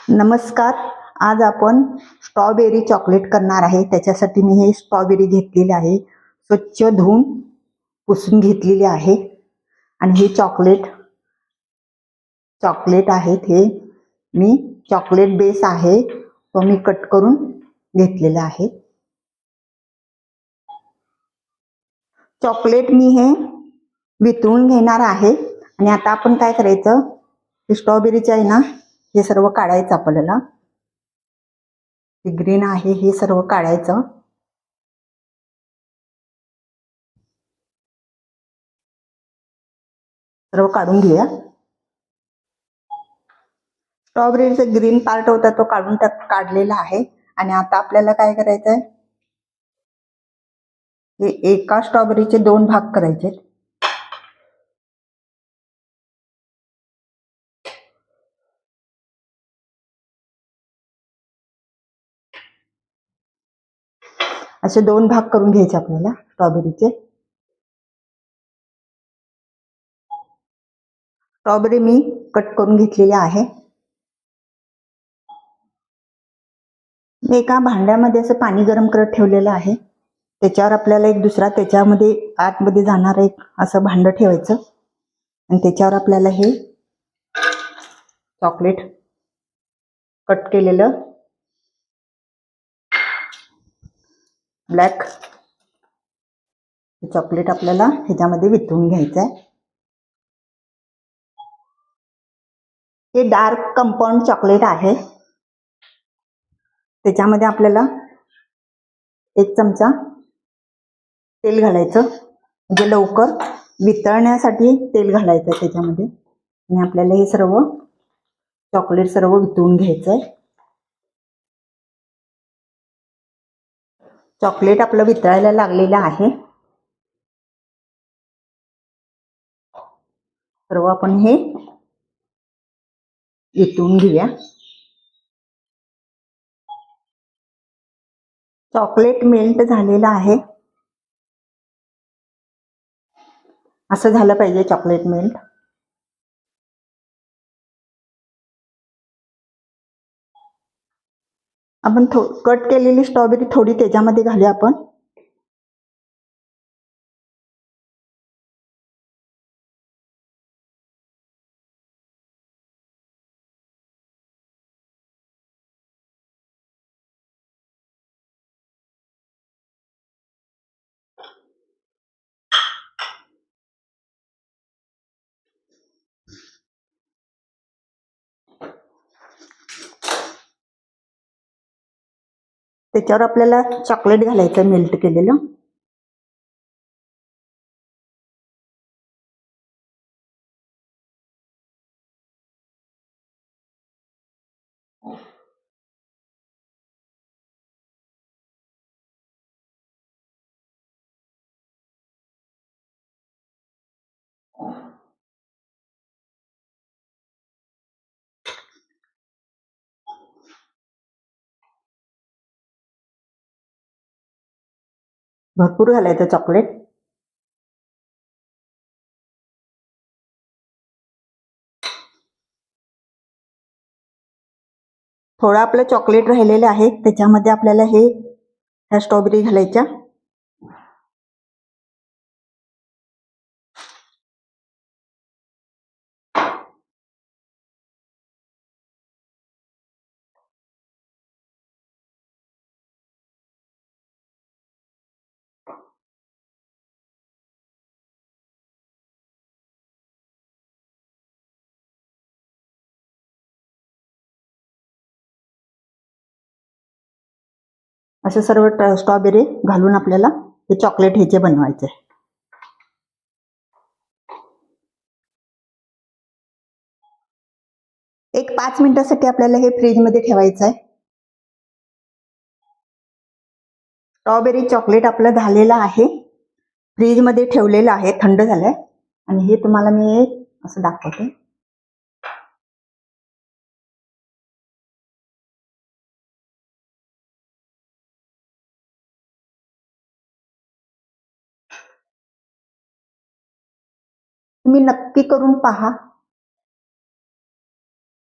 नमस्कार. आज आपण स्ट्रॉबेरी चॉकलेट करणार आहे. त्याच्यासाठी मी हे स्ट्रॉबेरी घेतलेली आहे, स्वच्छ धुवून पुसून घेतलेली आहे. आणि हे चॉकलेट आहेत. हे मी चॉकलेट बेस आहे तो मी कट करून घेतलेला आहे. चॉकलेट मी हे वितळून घेणार आहे. आणि आता आपण काय करायचं, स्ट्रॉबेरीचं आहे ना, हे सर्व काढायचं आपल्याला. ग्रीन आहे हे सर्व काढायचं. सर्व काढून घेऊया. स्ट्रॉबेरीचा ग्रीन पार्ट होता तो काढलेला आहे. आणि आता आपल्याला काय करायचंय, हे एका स्ट्रॉबेरीचे 2 भाग करायचे. असे 2 भाग करून घ्यायचे आपल्याला स्ट्रॉबेरीचे. स्ट्रॉबेरी मी कट करून घेतलेली आहे. मी एका भांड्यामध्ये असं पाणी गरम करत ठेवलेलं आहे. त्याच्यावर आपल्याला एक दुसरा त्याच्यामध्ये आतमध्ये जाणार एक असं भांड ठेवायचं. आणि त्याच्यावर आपल्याला हे चॉकलेट कट केलेलं ब्लॅक चॉकलेट आपल्याला ह्याच्यामध्ये वितळून घ्यायचं आहे. हे डार्क कंपाऊंड चॉकलेट आहे. त्याच्यामध्ये आपल्याला 1 चमचा तेल घालायचं, म्हणजे लवकर वितळण्यासाठी तेल घालायचं त्याच्यामध्ये. आणि आपल्याला हे सर्व चॉकलेट सर्व वितळून घ्यायचंय. चॉकलेट आपलं वितळायला लागलेलं आहे. सर्व आपण हे वितळून घेऊया. चॉकलेट मेल्ट झालेलं आहे. असं झालं पाहिजे चॉकलेट मेल्ट. आपण कट केलेली स्ट्रॉबेरी थोडी त्याच्यामध्ये घालूया आपण. त्याच्यावर आपल्याला चॉकलेट घालायचं मेल्ट केलेलं. भरपूर घालायचं चॉकलेट. थोडं आपलं चॉकलेट राहिलेलं आहे, त्याच्यामध्ये आपल्याला ह्या स्ट्रॉबेरी घालायच्या. असे सर्व स्ट्रॉबेरी घालून आपल्याला हे चॉकलेट ह्याचे बनवायचे. एक 5 मिनिटासाठी आपल्याला हे फ्रीजमध्ये ठेवायचं आहे. स्ट्रॉबेरी चॉकलेट आपलं झालेलं आहे, फ्रीजमध्ये ठेवलेलं आहे, थंड झालंय. आणि हे तुम्हाला मी असं दाखवते. तुम्ही नक्की करून पहा.